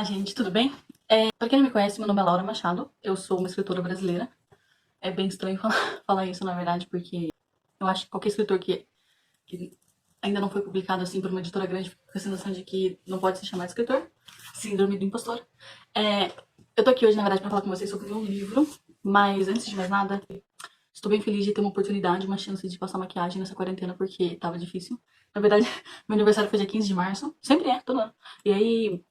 Olá, gente, tudo bem? Pra quem não me conhece, meu nome é Laura Machado, eu sou uma escritora brasileira. É bem estranho falar isso, na verdade, porque eu acho que qualquer escritor que ainda não foi publicado assim por uma editora grande fica com essa noção de que não pode se chamar de escritor. Síndrome do impostor. É, eu tô aqui hoje, na verdade, pra falar com vocês sobre um livro, mas antes de mais nada, estou bem feliz de ter uma oportunidade, uma chance de passar maquiagem nessa quarentena, porque tava difícil. Na verdade, meu aniversário foi dia 15 de março, sempre é, todo ano. E aí,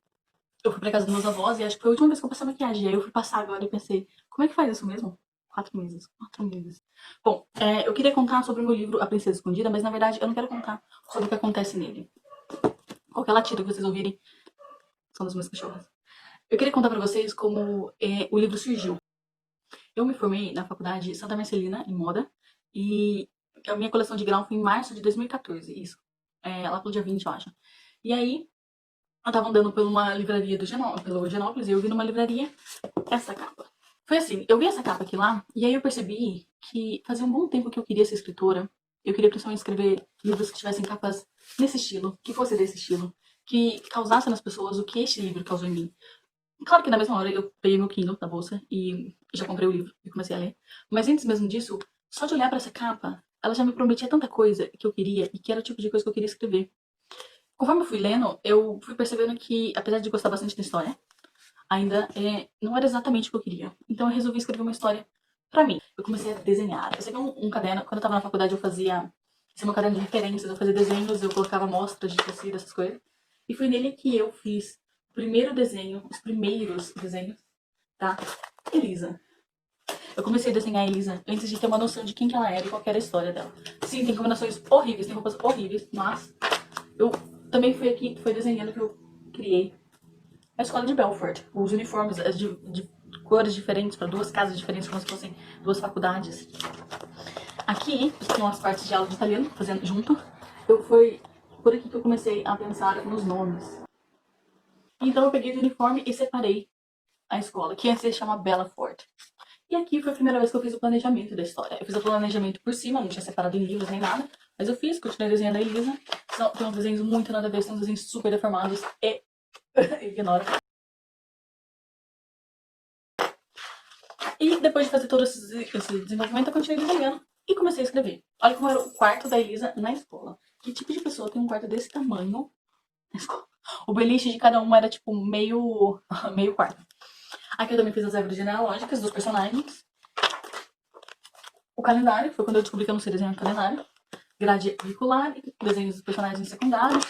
eu fui pra casa dos meus avós e acho que foi a última vez que eu passei maquiagem. Aí eu fui passar agora e pensei, como é que faz isso mesmo? 4 meses. 4 meses. Bom, eu queria contar sobre o meu livro A Princesa Escondida, mas na verdade eu não quero contar sobre o que acontece nele. Qualquer latido que vocês ouvirem são das minhas cachorras. Eu queria contar pra vocês como o livro surgiu. Eu me formei na faculdade Santa Marcelina, em moda, e a minha coleção de grau foi em março de 2014, isso. Lá pelo dia 20, eu acho. E aí, eu tava andando por uma livraria pelo Genópolis e eu vi numa livraria essa capa. Foi assim, eu vi essa capa aqui lá e aí eu percebi que fazia um bom tempo que eu queria ser escritora. Eu queria principalmente escrever livros que tivessem capas nesse estilo, que fosse desse estilo, que causasse nas pessoas o que este livro causou em mim. Claro que na mesma hora eu peguei meu Kindle da bolsa e já comprei o livro e comecei a ler. Mas antes mesmo disso, só de olhar pra essa capa, ela já me prometia tanta coisa que eu queria e que era o tipo de coisa que eu queria escrever. Conforme eu fui lendo, eu fui percebendo que, apesar de gostar bastante da história, ainda não era exatamente o que eu queria. Então eu resolvi escrever uma história pra mim. Eu comecei a desenhar. Eu sempre um caderno, quando eu tava na faculdade eu fazia, esse é meu caderno de referências, eu fazia desenhos, eu colocava amostras de tecido, essas coisas. E foi nele que eu fiz o primeiro desenho, os primeiros desenhos da Elisa. Eu comecei a desenhar a Elisa antes de ter uma noção de quem que ela era e qual que era a história dela. Sim, tem combinações horríveis, tem roupas horríveis, mas eu também fui aqui, foi desenhando que eu criei a escola de Belfort. Os uniformes de cores diferentes para duas casas diferentes, como se fossem duas faculdades. Aqui, estão as partes de aula de italiano, fazendo junto. Foi por aqui que eu comecei a pensar nos nomes. Então eu peguei o uniforme e separei a escola, que antes se chama Belfort. E aqui foi a primeira vez que eu fiz o planejamento da história. Eu fiz o planejamento por cima, não tinha separado em livros nem nada. Mas eu fiz, continuei desenhando a Elisa. Tem uns desenhos muito nada a ver, são uns desenhos super deformados e ignora. E depois de fazer todo esse desenvolvimento, eu continuei desenhando e comecei a escrever. Olha como era o quarto da Elisa na escola. Que tipo de pessoa tem um quarto desse tamanho na escola? O beliche de cada um era tipo meio quarto. Aqui eu também fiz as árvores genealógicas dos personagens. O calendário, foi quando eu descobri que eu não sei desenhar calendário. Grade curricular, desenhos dos personagens secundários.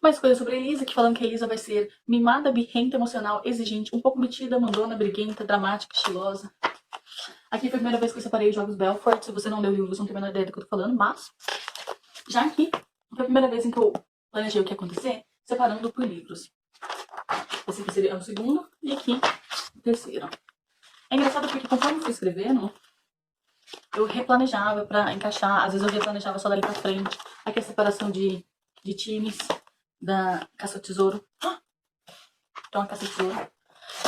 Mais coisas sobre a Elisa, que falando que a Elisa vai ser mimada, birrenta, emocional, exigente, um pouco metida, mandona, briguenta, dramática, estilosa. Aqui foi a primeira vez que eu separei os jogos Belfort. Se você não leu o livro, você não tem a menor ideia do que eu tô falando, mas já aqui foi a primeira vez em que eu planejei o que ia acontecer, separando por livros. Esse aqui seria o segundo e aqui o terceiro. É engraçado porque conforme eu fui escrevendo, eu replanejava pra encaixar. Às vezes eu replanejava só dali pra frente. Aqui a separação de times da Caça ao Tesouro. Então a Caça ao Tesouro.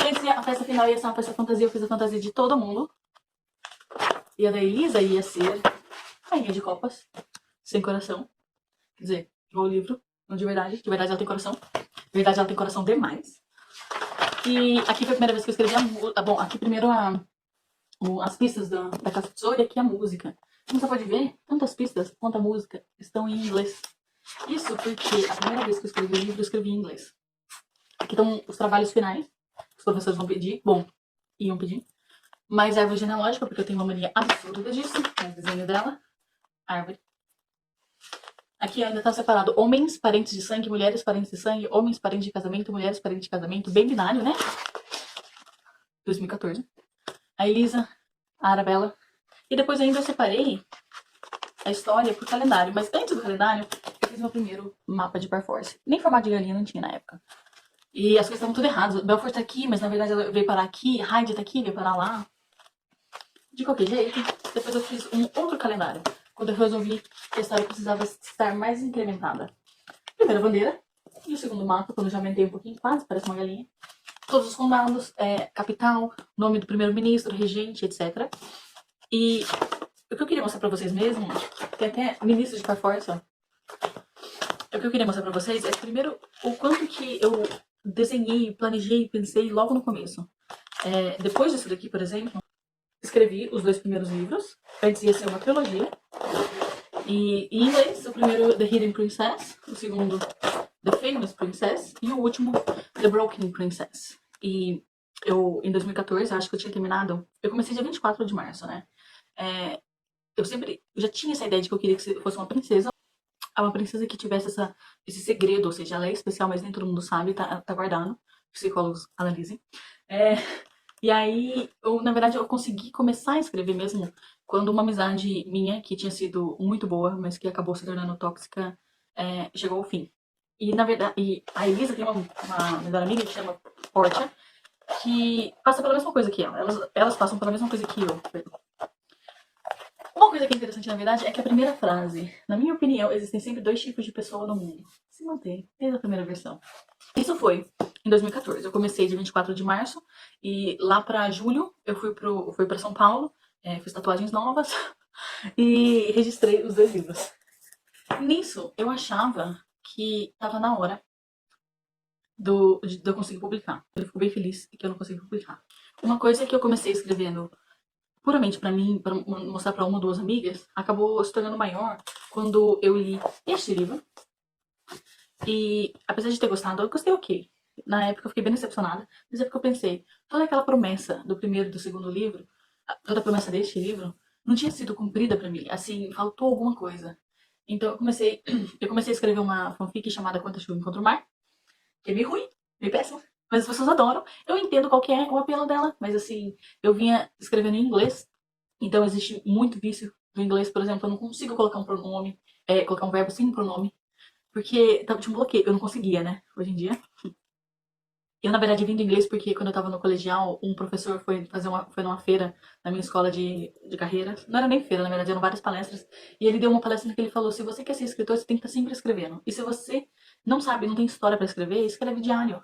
Antes a festa final ia ser uma festa fantasia. Eu fiz a fantasia de todo mundo. E a da Elisa ia ser rainha de copas, sem coração. Quer dizer, igual o livro, não de verdade. De verdade ela tem coração. De verdade ela tem coração demais. E aqui foi a primeira vez que eu escrevi a música. Bom, aqui primeiro as pistas da Caça ao Tesouro e aqui a música. Como você pode ver, tanto as pistas quanto a música estão em inglês. Isso porque a primeira vez que eu escrevi o livro, eu escrevi em inglês. Aqui estão os trabalhos finais. Os professores vão pedir. Bom, iam pedir. Mais árvore genealógica, porque eu tenho uma mania absurda disso. Mais desenho dela. Árvore. Aqui ainda tá separado homens, parentes de sangue, mulheres, parentes de sangue, homens, parentes de casamento, mulheres, parentes de casamento. Bem binário, né? 2014. A Elisa, a Arabella. E depois ainda eu separei a história por calendário. Mas antes do calendário, eu fiz meu primeiro mapa de Perforce. Nem formato de galinha não tinha na época. E as coisas estavam tudo erradas. Belfort tá aqui, mas na verdade ela veio parar aqui. Hyde tá aqui, veio parar lá. De qualquer jeito, depois eu fiz um outro calendário. Quando eu resolvi que a história precisava estar mais incrementada. Primeira bandeira. E o segundo mapa, quando eu já aumentei um pouquinho, quase, parece uma galinha. Todos os condados, capital, nome do primeiro-ministro, regente, etc. E o que eu queria mostrar pra vocês mesmo, tem até ministro de Perforce, ó. O que eu queria mostrar pra vocês é, primeiro, o quanto que eu desenhei, planejei, pensei logo no começo. Depois disso daqui, por exemplo, escrevi os 2 primeiros livros. Antes ia ser uma trilogia. E em inglês, o primeiro The Hidden Princess, o segundo The Famous Princess e o último The Broken Princess. E eu, em 2014, acho que eu tinha terminado. Eu comecei dia 24 de março, né? Eu já tinha essa ideia de que eu queria que fosse uma princesa que tivesse esse segredo, ou seja, ela é especial, mas nem todo mundo sabe, tá guardando. Psicólogos analisem. E aí, na verdade, eu consegui começar a escrever mesmo quando uma amizade minha, que tinha sido muito boa, mas que acabou se tornando tóxica, chegou ao fim. E, na verdade, a Elisa tem uma melhor amiga que chama Portia, que passa pela mesma coisa que ela. Elas passam pela mesma coisa que eu. Uma coisa que é interessante, na verdade, é que a primeira frase, na minha opinião, existem sempre 2 tipos de pessoa no mundo. Se mantém, desde a primeira versão. Isso foi em 2014. Eu comecei dia 24 de março e lá pra julho eu fui pra São Paulo, fiz tatuagens novas e registrei os 2 livros. Nisso, eu achava que tava na hora de eu conseguir publicar. Eu fico bem feliz que eu não consegui publicar. Uma coisa que eu comecei escrevendo puramente pra mim, pra mostrar pra uma ou duas amigas, acabou se tornando maior quando eu li este livro. E apesar de ter gostado, eu gostei ok. Na época eu fiquei bem decepcionada, mas é porque eu pensei, toda aquela promessa do primeiro e do segundo livro, toda a promessa deste livro, não tinha sido cumprida pra mim. Assim, faltou alguma coisa. Então eu comecei a escrever uma fanfic chamada Quanta Chuva Encontra o Mar, que é meio ruim, meio péssima. Mas as pessoas adoram. Eu entendo qual que é o apelo dela, mas assim, eu vinha escrevendo em inglês, então existe muito vício do inglês, por exemplo, eu não consigo colocar um pronome, colocar um verbo sem um pronome, porque tava tipo um bloqueio, eu não conseguia, né, hoje em dia. Eu, na verdade, vim do inglês porque quando eu tava no colegial, um professor foi numa feira na minha escola de carreira. Não era nem feira, na verdade, eram várias palestras. E ele deu uma palestra que ele falou: se você quer ser escritor, você tem que estar sempre escrevendo. E se você não sabe, não tem história pra escrever, escreve diário.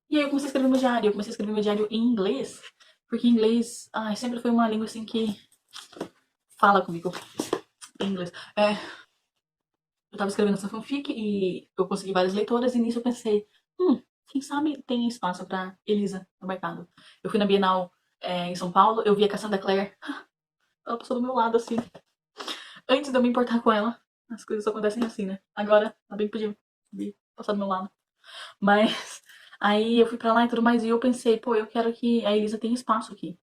E aí eu comecei a escrever meu diário. Eu comecei a escrever meu diário em inglês, porque inglês, sempre foi uma língua assim que fala comigo em inglês. Eu tava escrevendo essa fanfic e eu consegui várias leitoras, e nisso eu pensei, quem sabe tem espaço pra Elisa no mercado. Eu fui na Bienal, em São Paulo, eu vi a Cassandra Clare, ela passou do meu lado, assim, antes de eu me importar com ela. As coisas acontecem assim, né? Agora, ela bem podia vir passar do meu lado. Mas aí eu fui pra lá e tudo mais, e eu pensei, pô, eu quero que a Elisa tenha espaço aqui.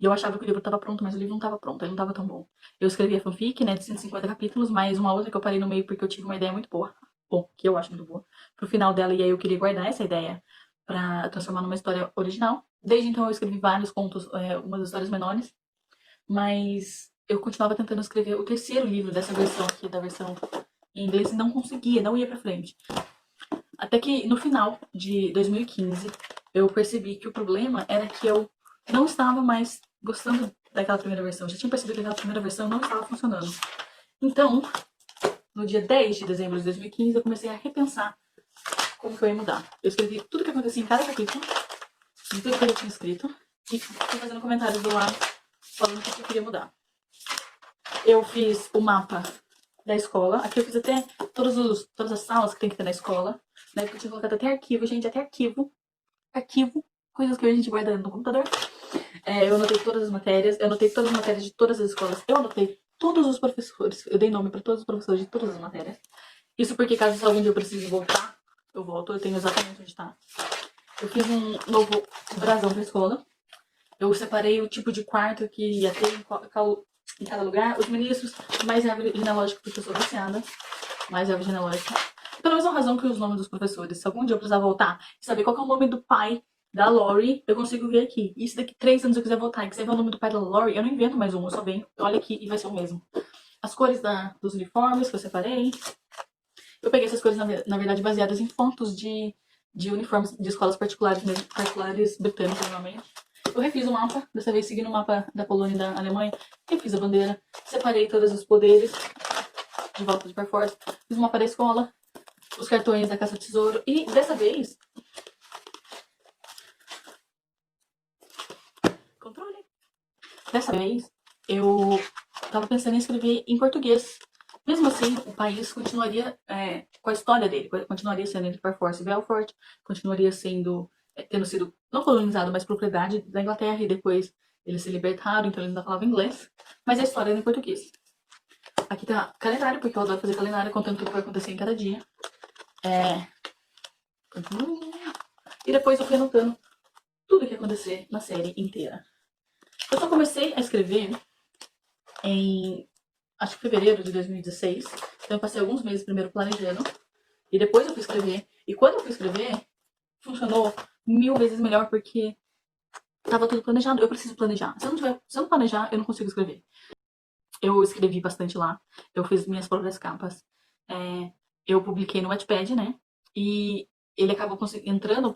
E eu achava que o livro estava pronto, mas o livro não estava pronto, ele não estava tão bom. Eu escrevi a fanfic, né, de 150 capítulos, mas uma outra que eu parei no meio porque eu tive uma ideia muito boa, bom, que eu acho muito boa, pro final dela, e aí eu queria guardar essa ideia pra transformar numa história original. Desde então eu escrevi vários contos, umas histórias menores, mas eu continuava tentando escrever o terceiro livro dessa versão aqui, da versão em inglês, e não conseguia, não ia pra frente. Até que no final de 2015 eu percebi que o problema era que eu não estava mais gostando daquela primeira versão. Eu já tinha percebido que aquela primeira versão não estava funcionando. Então, no dia 10 de dezembro de 2015, eu comecei a repensar como que eu ia mudar. Eu escrevi tudo que acontecia em cada capítulo, de tudo que eu tinha escrito, e fui fazendo comentários do lado, falando o que eu queria mudar. Eu fiz o mapa da escola. Aqui eu fiz até todas as salas que tem que ter na escola. Na época eu tinha colocado até arquivo, gente, até arquivo. Arquivo, coisas que a gente guarda no computador. Eu anotei todas as matérias, eu anotei todas as matérias de todas as escolas. Eu anotei todos os professores, eu dei nome para todos os professores de todas as matérias. Isso porque caso algum dia eu precise voltar, eu volto, eu tenho exatamente onde tá. Eu fiz um novo brasão pra escola. Eu separei o tipo de quarto que ia ter em cada lugar. Os ministros, mais árvore genealógica, porque eu sou viciada. Mais árvore genealógica. Pela mesma razão que os nomes dos professores. Se algum dia eu precisar voltar e saber qual é o nome do pai da Lori, eu consigo ver aqui. E se daqui 3 anos eu quiser voltar e quiser ver o nome do pai da Lori, eu não invento mais um, eu só venho, olha aqui e vai ser o mesmo. As cores dos uniformes que eu separei. Eu peguei essas cores, na verdade, baseadas em fotos de uniformes de escolas particulares, mesmo, particulares britânicas, normalmente. Eu refiz o mapa, dessa vez seguindo o mapa da Polônia e da Alemanha. Refiz a bandeira, separei todos os poderes de volta de Perforce. Fiz o mapa da escola, os cartões da Caça ao Tesouro. E dessa vez... Controle. Dessa vez, eu tava pensando em escrever em português. Mesmo assim, o país continuaria com a história dele, continuaria sendo entre Perforce e Belfort, continuaria sendo, tendo sido não colonizado, mas propriedade da Inglaterra, e depois eles se libertaram, então eles ainda falavam inglês, mas a história era em português. Aqui tá calendário, porque eu adoro fazer calendário, contando tudo que vai acontecer em cada dia. É... E depois eu fui anotando tudo que ia acontecer na série inteira. Eu só comecei a escrever em, acho que fevereiro de 2016, então eu passei alguns meses primeiro planejando, e depois eu fui escrever. E quando eu fui escrever, funcionou 1000 vezes melhor, porque tava tudo planejado. Eu preciso planejar. Se eu não planejar, eu não consigo escrever. Eu escrevi bastante lá. Eu fiz minhas próprias capas. É, eu publiquei no Wattpad, né? E ele acabou entrando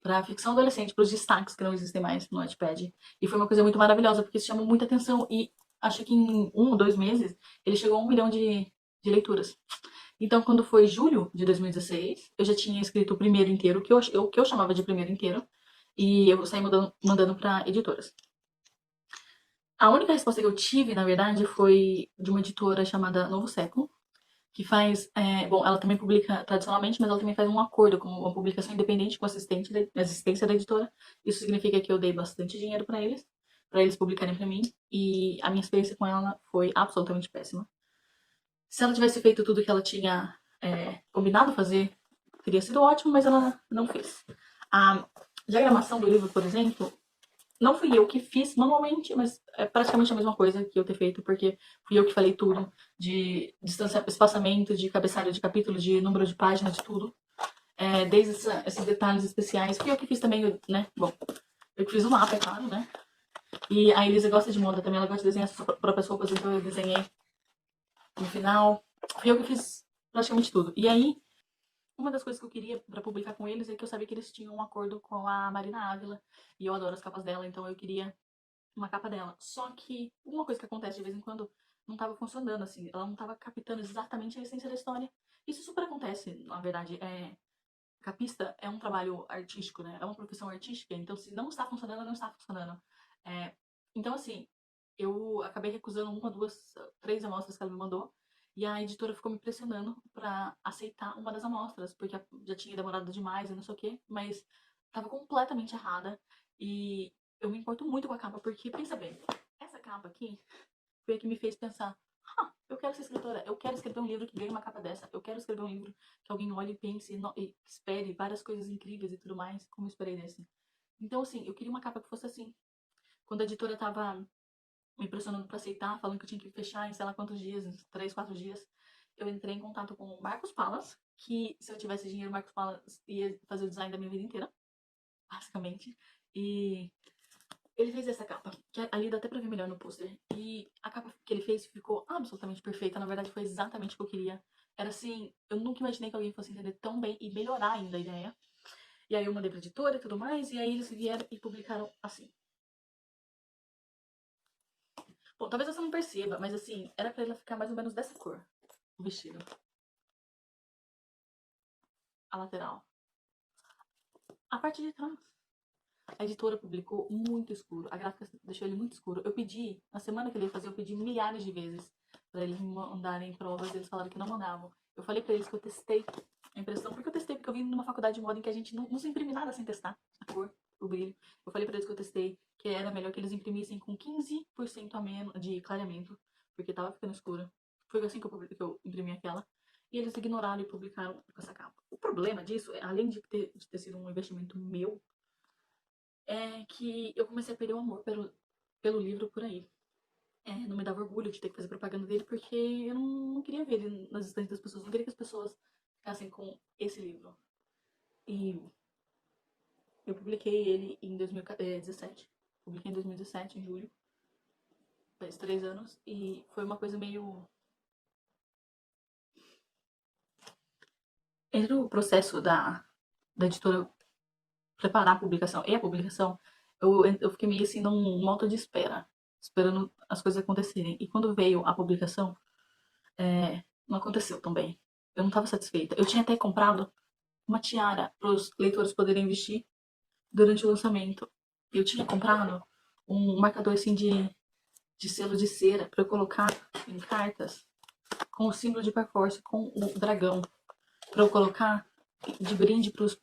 pra ficção adolescente, pros destaques que não existem mais no Wattpad. E foi uma coisa muito maravilhosa, porque isso chamou muita atenção. E acho que em 1 ou 2 meses, ele chegou a 1 milhão de leituras. Então, quando foi julho de 2016, eu já tinha escrito o primeiro inteiro, que eu chamava de primeiro inteiro, e eu saí mandando para editoras. A única resposta que eu tive, na verdade, foi de uma editora chamada Novo Século, que faz. Bom, ela também publica tradicionalmente, mas ela também faz um acordo com uma publicação independente com assistência da editora. Isso significa que eu dei bastante dinheiro para eles publicarem para mim, e a minha experiência com ela foi absolutamente péssima. Se ela tivesse feito tudo que ela tinha combinado fazer, teria sido ótimo, mas ela não fez. A diagramação do livro, por exemplo, não fui eu que fiz manualmente, mas é praticamente a mesma coisa que eu ter feito, porque fui eu que falei tudo, de espaçamento, de cabeçalho de capítulo, de número de páginas, de tudo. Desde esses detalhes especiais. Fui eu que fiz também, né? Bom, eu que fiz o mapa, é claro, né? E a Elisa gosta de moda também, ela gosta de desenhar suas próprias roupas, então eu desenhei no final. Fui eu que fiz praticamente tudo. E aí, uma das coisas que eu queria pra publicar com eles é que eu sabia que eles tinham um acordo com a Marina Ávila, e eu adoro as capas dela, então eu queria uma capa dela. Só que uma coisa que acontece de vez em quando não tava funcionando, assim, ela não tava captando exatamente a essência da história. Isso super acontece, na verdade. Capista é um trabalho artístico, né? É uma profissão artística, então se não está funcionando, não está funcionando. É, então, assim, eu acabei recusando 1, 2, 3 amostras que ela me mandou, e a editora ficou me pressionando pra aceitar uma das amostras, porque já tinha demorado demais e não sei o quê, mas tava completamente errada, e eu me importo muito com a capa, porque, pensa bem, essa capa aqui foi a que me fez pensar, eu quero ser escritora, eu quero escrever um livro que ganhe uma capa dessa, eu quero escrever um livro que alguém olhe e pense e espere várias coisas incríveis e tudo mais, como eu esperei desse. Então, assim, eu queria uma capa que fosse assim. Quando a editora tava me pressionando pra aceitar, falando que eu tinha que fechar em sei lá quantos dias, 3, 4 dias, eu entrei em contato com o Marcos Palas, que se eu tivesse dinheiro, o Marcos Palas ia fazer o design da minha vida inteira, basicamente. E ele fez essa capa, que ali dá até pra ver melhor no pôster. E a capa que ele fez ficou absolutamente perfeita. Na verdade, foi exatamente o que eu queria. Era assim, eu nunca imaginei que alguém fosse entender tão bem e melhorar ainda a ideia. E aí eu mandei pra editora e tudo mais, e aí eles vieram e publicaram assim. Bom, talvez você não perceba, mas assim, era pra ela ficar mais ou menos dessa cor, o vestido. A lateral. A parte de trás. A editora publicou muito escuro. A gráfica deixou ele muito escuro. Eu pedi, na semana que ele ia fazer, eu pedi milhares de vezes pra eles me mandarem provas. Eles falaram que não mandavam. Eu falei pra eles que eu testei a impressão. Porque eu vim numa faculdade de moda em que a gente não se imprime nada sem testar a cor, o brilho. Eu falei pra eles que eu testei, que era melhor que eles imprimissem com 15% a menos de clareamento, porque tava ficando escuro. Foi assim que eu imprimi aquela. E eles ignoraram e publicaram com essa capa. O problema disso, além de ter sido um investimento meu, é que eu comecei a perder o amor pelo livro por aí. Não me dava orgulho de ter que fazer propaganda dele, porque eu não queria ver ele nas estantes das pessoas, não queria que as pessoas ficassem com esse livro. E eu publiquei ele em 2017. Publiquei em 2017, em julho. Faz 3 anos. E foi uma coisa meio. Entre o processo da editora preparar a publicação e a publicação, eu fiquei meio assim num modo de espera, esperando as coisas acontecerem. E quando veio a publicação, não aconteceu também. Eu não estava satisfeita. Eu tinha até comprado uma tiara para os leitores poderem vestir durante o lançamento. Eu tinha comprado um marcador assim de selo de cera para eu colocar em cartas com o símbolo de Perforce, com o dragão, pra eu colocar de brinde pros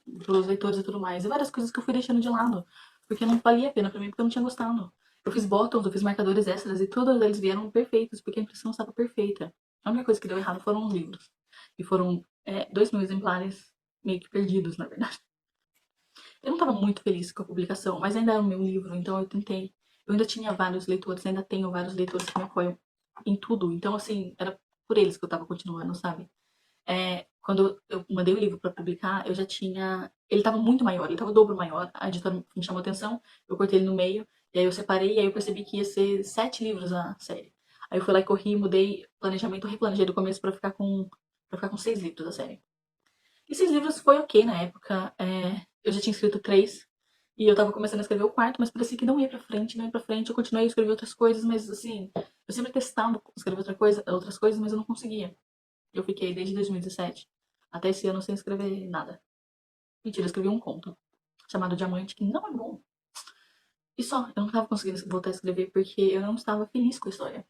leitores e tudo mais. E várias coisas que eu fui deixando de lado, porque não valia a pena pra mim, porque eu não tinha gostado. Eu fiz bottoms, eu fiz marcadores extras e todos eles vieram perfeitos, porque a impressão estava perfeita. A única coisa que deu errado foram os livros. E foram 2.000 exemplares meio que perdidos, na verdade. Eu não estava muito feliz com a publicação, mas ainda era o meu livro, então eu tentei. Eu ainda tinha vários leitores, ainda tenho vários leitores que me apoiam em tudo. Então, assim, era por eles que eu tava continuando, sabe? Quando eu mandei o livro pra publicar, eu já tinha. Ele tava muito maior, ele tava o dobro maior. A editora me chamou a atenção, eu cortei ele no meio, e aí eu separei, e aí eu percebi que ia ser 7 livros a série. Aí eu fui lá e corri, mudei planejamento, replanejei do começo pra ficar com 6 livros a série. Esses livros foi ok na época. Eu já tinha escrito 3 e eu tava começando a escrever o quarto, mas parecia que não ia pra frente, não ia pra frente. Eu continuei a escrever outras coisas, mas assim, eu sempre testava escrever outras coisas, mas eu não conseguia. Eu fiquei desde 2017 até esse ano sem escrever nada. Mentira, eu escrevi um conto chamado Diamante, que não é bom. E só, eu não tava conseguindo voltar a escrever porque eu não estava feliz com a história.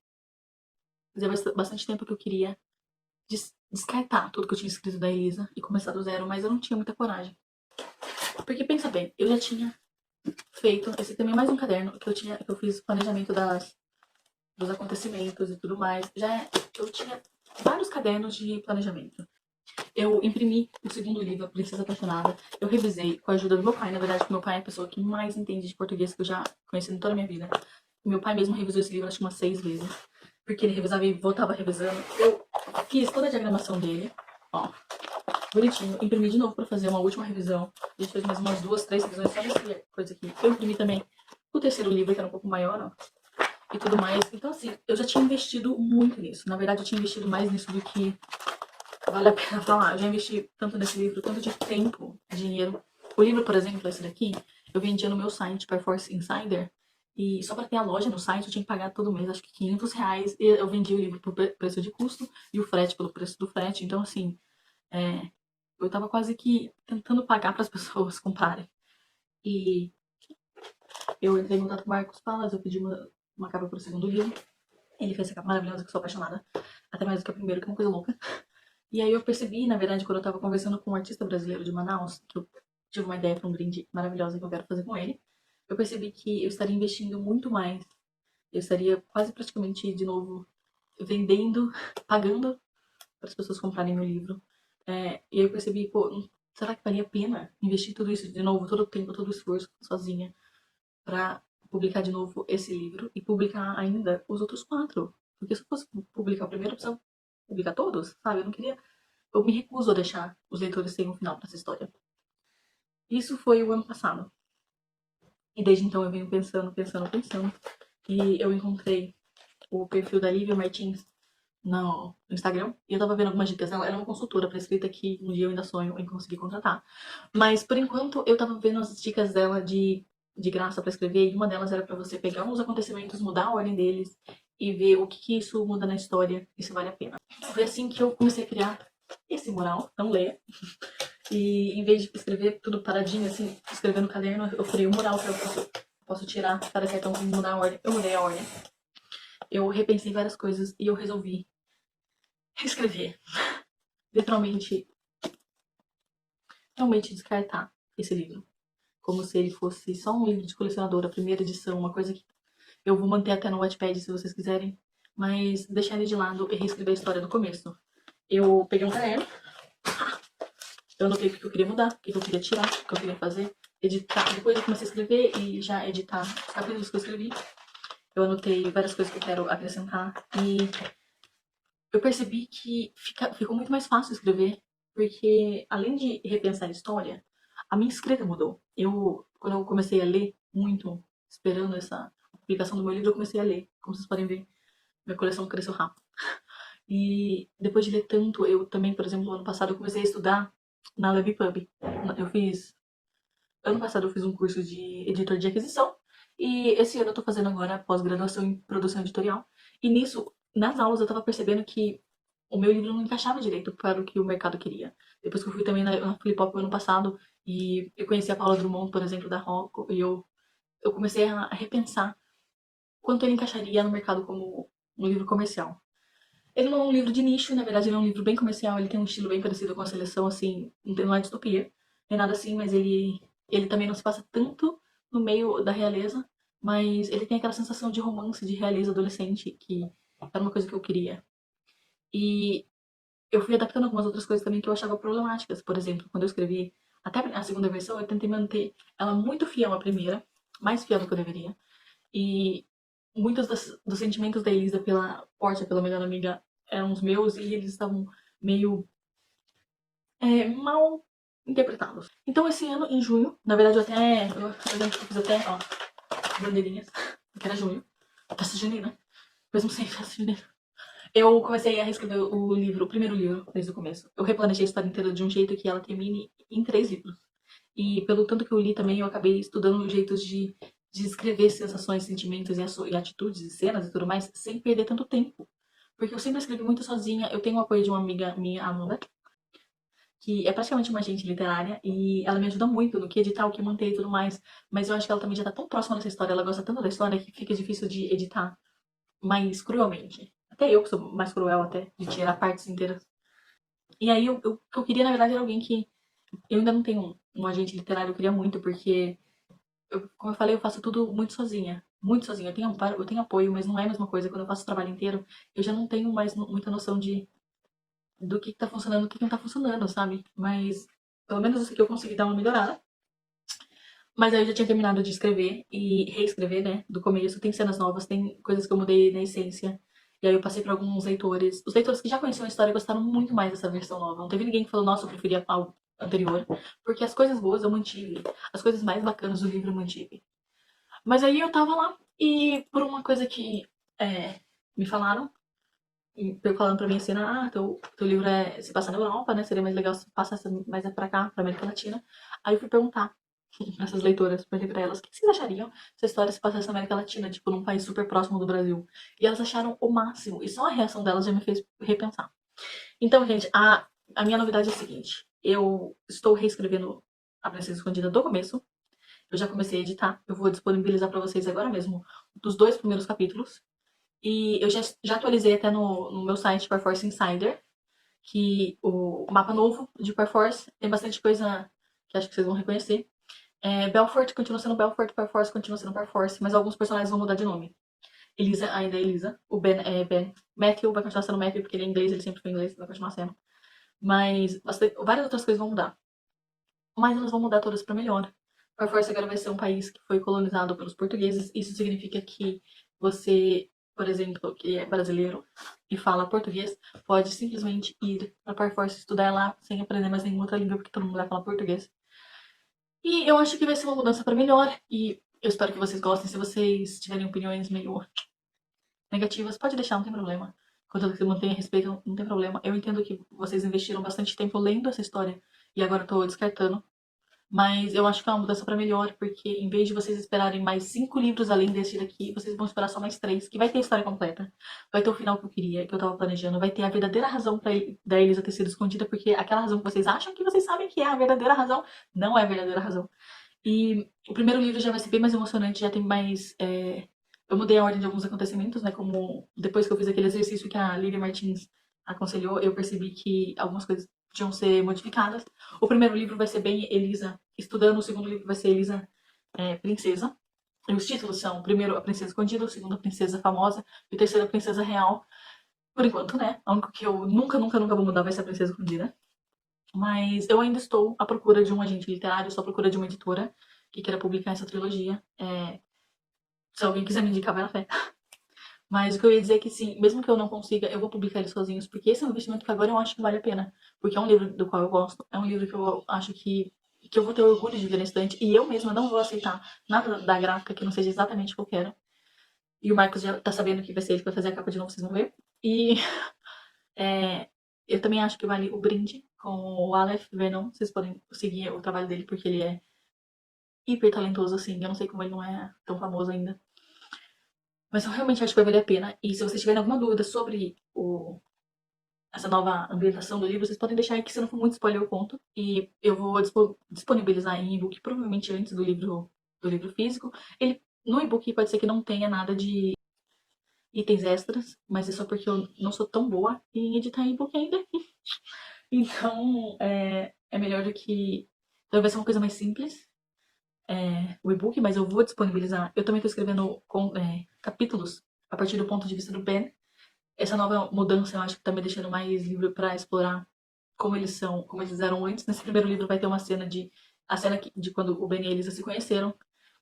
Fazia bastante tempo que eu queria descartar tudo que eu tinha escrito da Elisa e começar do zero, mas eu não tinha muita coragem. Porque pensa bem, eu já tinha feito, esse também é mais um caderno que eu fiz planejamento dos acontecimentos e tudo mais. Eu tinha vários cadernos de planejamento. Eu imprimi o segundo livro, A Princesa Apaixonada. Eu revisei com a ajuda do meu pai. Na verdade, porque meu pai é a pessoa que mais entende de português que eu já conheci em toda a minha vida. Meu pai mesmo revisou esse livro acho que umas 6 vezes. Porque ele revisava e voltava revisando. Eu fiz toda a diagramação dele. Ó, bonitinho. Imprimi de novo pra fazer uma última revisão. A gente fez mais umas 2, 3 revisões só dessa coisa aqui. Eu imprimi também o terceiro livro, que era um pouco maior, ó. E tudo mais. Então, assim, eu já tinha investido muito nisso. Na verdade, eu tinha investido mais nisso do que vale a pena falar. Eu já investi tanto nesse livro, tanto de tempo, dinheiro. O livro, por exemplo, esse daqui, eu vendia no meu site, Perforce Insider. E só pra ter a loja no site, eu tinha que pagar todo mês, acho que R$ 500. E eu vendi o livro por preço de custo e o frete pelo preço do frete. Então, assim, eu tava quase que tentando pagar para as pessoas comprarem. E eu entrei em contato com o Marcos Palas, eu pedi uma capa pro segundo livro. Ele fez essa capa maravilhosa que eu sou apaixonada. Até mais do que o primeiro, que é uma coisa louca. E aí eu percebi, na verdade, quando eu tava conversando com um artista brasileiro de Manaus, que eu tive uma ideia pra um brinde maravilhosa que eu quero fazer com ele, eu percebi que eu estaria investindo muito mais. Eu estaria quase praticamente, de novo, vendendo, pagando para as pessoas comprarem meu livro. E aí eu percebi, pô, será que valia a pena investir tudo isso de novo, todo o tempo, todo o esforço, sozinha, pra publicar de novo esse livro e publicar ainda os outros 4? Porque se eu fosse publicar o primeiro, eu precisava publicar todos, sabe? Eu não queria. Eu me recuso a deixar os leitores terem um final pra essa história. Isso foi o ano passado. E desde então eu venho pensando, pensando, pensando. E eu encontrei o perfil da Lívia Martins no Instagram. E eu tava vendo algumas dicas. Ela é uma consultora pra escrita que um dia eu ainda sonho em conseguir contratar. Mas por enquanto eu tava vendo as dicas dela de graça pra escrever. E uma delas era pra você pegar uns acontecimentos, mudar a ordem deles e ver o que isso muda na história e se vale a pena. Foi assim que eu comecei a criar esse mural. Então leia. E em vez de escrever tudo paradinho, assim, escrever no caderno, eu criei um mural que eu posso tirar cada cartãozinho e mudar a ordem. Eu mudei a ordem. Eu repensei várias coisas e eu resolvi reescrever. Literalmente, realmente descartar esse livro. Como se ele fosse só um livro de colecionador, a primeira edição, uma coisa que eu vou manter até no Wattpad se vocês quiserem. Mas deixar ele de lado e reescrever a história do começo. Eu peguei um caderno, eu anotei o que eu queria mudar, o que eu queria tirar, o que eu queria fazer, editar. Depois eu comecei a escrever e já editar os capítulos que eu escrevi. Eu anotei várias coisas que eu quero acrescentar e eu percebi que ficou muito mais fácil escrever, porque além de repensar a história, a minha escrita mudou. Quando eu comecei a ler muito, esperando essa publicação do meu livro, eu comecei a ler. Como vocês podem ver, minha coleção cresceu rápido. E depois de ler tanto, eu também, por exemplo, ano passado eu comecei a estudar na LevPub. Ano passado eu fiz um curso de editor de aquisição e esse ano eu tô fazendo agora pós-graduação em produção editorial. E nisso, nas aulas eu tava percebendo que o meu livro não encaixava direito para o que o mercado queria. Depois que eu fui também na Flipop ano passado e eu conheci a Paula Drummond, por exemplo, da Rocco, e eu comecei a repensar quanto ele encaixaria no mercado como um livro comercial. Ele não é um livro de nicho, na verdade ele é um livro bem comercial, ele tem um estilo bem parecido com a Seleção, assim, não é distopia, nem nada assim, mas ele também não se passa tanto no meio da realeza, mas ele tem aquela sensação de romance, de realeza adolescente, que era uma coisa que eu queria. E eu fui adaptando algumas outras coisas também que eu achava problemáticas. Por exemplo, quando eu escrevi até a segunda versão, eu tentei manter ela muito fiel à primeira, mais fiel do que eu deveria. E muitos dos sentimentos da Elisa pela Portia, pela melhor amiga, eram os meus e eles estavam meio mal interpretados. Então, esse ano, em junho, na verdade, eu lembro que eu fiz até, ó, bandeirinhas, porque era junho, festa junina, mesmo sem festa junina. Eu comecei a reescrever o livro, o primeiro livro, desde o começo. Eu replanejei a história inteira de um jeito que ela termine em 3 livros. E pelo tanto que eu li também, eu acabei estudando jeitos de escrever sensações, sentimentos e atitudes, e cenas e tudo mais, sem perder tanto tempo. Porque eu sempre escrevi muito sozinha. Eu tenho o apoio de uma amiga minha, Amanda, que é praticamente uma agente literária, e ela me ajuda muito no que editar, o que manter e tudo mais. Mas eu acho que ela também já tá tão próxima dessa história, ela gosta tanto da história que fica difícil de editar mais cruelmente. Até eu, que sou mais cruel até, de tirar partes inteiras. E aí, o que eu queria, na verdade, era alguém que... Eu ainda não tenho um agente literário, eu queria muito, porque, como eu falei, eu faço tudo muito sozinha. Muito sozinha. Eu tenho apoio, mas não é a mesma coisa. Quando eu faço o trabalho inteiro, eu já não tenho mais muita noção do que tá funcionando e o que não tá funcionando, sabe? Mas, pelo menos isso aqui eu consegui dar uma melhorada. Mas aí eu já tinha terminado de escrever e reescrever, né? Do começo. Tem cenas novas, tem coisas que eu mudei na essência. E aí eu passei para alguns leitores. Os leitores que já conheciam a história gostaram muito mais dessa versão nova. Não teve ninguém que falou, nossa, eu preferia a anterior. Porque as coisas boas eu mantive. As coisas mais bacanas do livro eu mantive. Mas aí eu tava lá e por uma coisa que me falaram, e falando pra mim assim, teu livro se passa na Europa, né? Seria mais legal se passasse mais pra cá, pra América Latina. Aí eu fui perguntar pra essas leitoras, perguntei pra elas, o que vocês achariam se a história se passasse na América Latina, tipo, num país super próximo do Brasil? E elas acharam o máximo, e só a reação delas já me fez repensar. Então, gente, a minha novidade é a seguinte, eu estou reescrevendo A Princesa Escondida do começo, eu já comecei a editar, eu vou disponibilizar pra vocês agora mesmo dos 2 primeiros capítulos, e eu já atualizei até no meu site Perforce Insider, que o mapa novo de Perforce tem bastante coisa que acho que vocês vão reconhecer. Belfort continua sendo Belfort, Perforce continua sendo Perforce, mas alguns personagens vão mudar de nome. Elisa ainda é Elisa, o Ben é Ben. Matthew vai continuar sendo Matthew, porque ele é inglês, ele sempre foi inglês, vai continuar sendo. Mas várias outras coisas vão mudar. Mas elas vão mudar todas pra melhor. Perforce agora vai ser um país que foi colonizado pelos portugueses. Isso significa que você, por exemplo, que é brasileiro e fala português, pode simplesmente ir pra Perforce estudar lá sem aprender mais nenhuma outra língua, porque todo mundo vai falar português. E eu acho que vai ser uma mudança pra melhor. E eu espero que vocês gostem. Se vocês tiverem opiniões meio negativas, pode deixar, não tem problema. Contanto que você mantenha respeito, não tem problema. Eu entendo que vocês investiram bastante tempo lendo essa história e agora eu tô descartando. Mas eu acho que é uma mudança pra melhor, porque em vez de vocês esperarem mais 5 livros além desse daqui, vocês vão esperar só mais 3, que vai ter a história completa. Vai ter o final que eu queria, que eu tava planejando. Vai ter a verdadeira razão da Elisa ter sido escondida, porque aquela razão que vocês acham que vocês sabem que é a verdadeira razão, não é a verdadeira razão. E o primeiro livro já vai ser bem mais emocionante, já tem mais. Eu mudei a ordem de alguns acontecimentos, né? Como depois que eu fiz aquele exercício que a Lily Martins aconselhou, eu percebi que algumas coisas podiam ser modificadas. O primeiro livro vai ser bem Elisa estudando, o segundo livro vai ser Elisa princesa. E os títulos são: o primeiro, A Princesa Escondida, o segundo, A Princesa Famosa, e o terceiro, A Princesa Real. Por enquanto, né? A única que eu nunca, nunca, nunca vou mudar vai ser A Princesa Escondida. Mas eu ainda estou à procura de um agente literário, estou à procura de uma editora que queira publicar essa trilogia. Se alguém quiser me indicar, vai na fé. Mas o que eu ia dizer é que sim, mesmo que eu não consiga, eu vou publicar eles sozinhos, porque esse é um investimento que agora eu acho que vale a pena. Porque é um livro do qual eu gosto, é um livro que eu acho que eu vou ter orgulho de ver na estante, e eu mesma não vou aceitar nada da gráfica que não seja exatamente o que eu quero. E o Marcos já tá sabendo que vai ser ele que vai fazer a capa de novo, vocês vão ver. E eu também acho que vale o brinde com o Aleph Vernon. Vocês podem seguir o trabalho dele, porque ele é hiper talentoso, assim. Eu não sei como ele não é tão famoso ainda. Mas eu realmente acho que vai valer a pena. E se vocês tiverem alguma dúvida sobre essa nova ambientação do livro, vocês podem deixar aí que se não for muito spoiler eu conto. E eu vou disponibilizar em e-book, provavelmente antes do livro físico. No e-book pode ser que não tenha nada itens extras, mas é só porque eu não sou tão boa em editar e-book ainda. Então, é melhor do que... Então vai ser uma coisa mais simples, o e-book, mas eu vou disponibilizar. Eu também estou escrevendo capítulos a partir do ponto de vista do Ben. Essa nova mudança eu acho que tá me deixando mais livre para explorar como eles são, como eles eram antes. Nesse primeiro livro vai ter uma cena de quando o Ben e a Elisa se conheceram.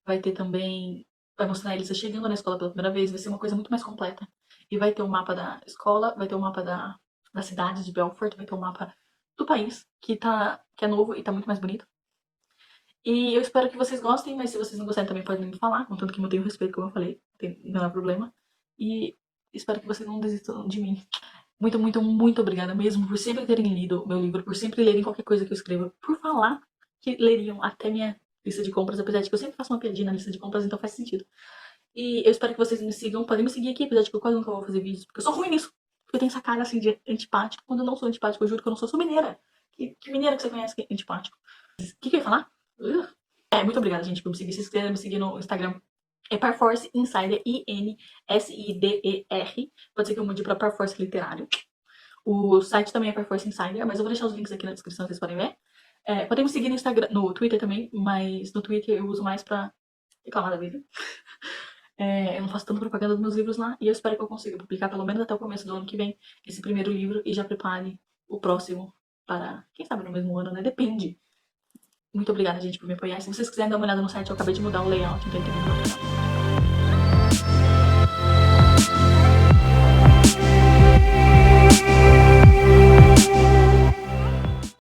Vai ter também, vai mostrar a Elisa chegando na escola pela primeira vez. Vai ser uma coisa muito mais completa. E vai ter um mapa da escola, vai ter um mapa da cidade de Belfort, vai ter um mapa do país que é novo e tá muito mais bonito. E eu espero que vocês gostem, mas se vocês não gostarem também podem me falar, contanto que eu tenho respeito, como eu falei, não é problema. E espero que vocês não desistam de mim. Muito, muito, muito obrigada mesmo por sempre terem lido meu livro, por sempre lerem qualquer coisa que eu escreva, por falar que leriam até minha lista de compras, apesar de que eu sempre faço uma piadinha na lista de compras, então faz sentido. E eu espero que vocês me sigam, podem me seguir aqui, apesar de que eu quase nunca vou fazer vídeos, porque eu sou ruim nisso. Porque eu tenho essa cara assim de antipático, quando eu não sou antipático, eu juro que eu não sou, eu sou mineira. Que mineira que você conhece que é antipático? O que eu ia falar? Muito obrigada, gente, por me seguir. Se vocês quiserem me seguir no Instagram, é Parforce Insider, Insider. Pode ser que eu mude pra Parforce Literário. O site também é Parforce Insider, mas eu vou deixar os links aqui na descrição, vocês podem ver. Podem me seguir no Instagram, no Twitter também, mas no Twitter eu uso mais pra reclamar da vida. Eu não faço tanta propaganda dos meus livros lá, e eu espero que eu consiga publicar pelo menos até o começo do ano que vem esse primeiro livro e já prepare o próximo para, quem sabe, no mesmo ano, né? Depende. Muito obrigada, gente, por me apoiar. Se vocês quiserem dar uma olhada no site, eu acabei de mudar o layout, então tem que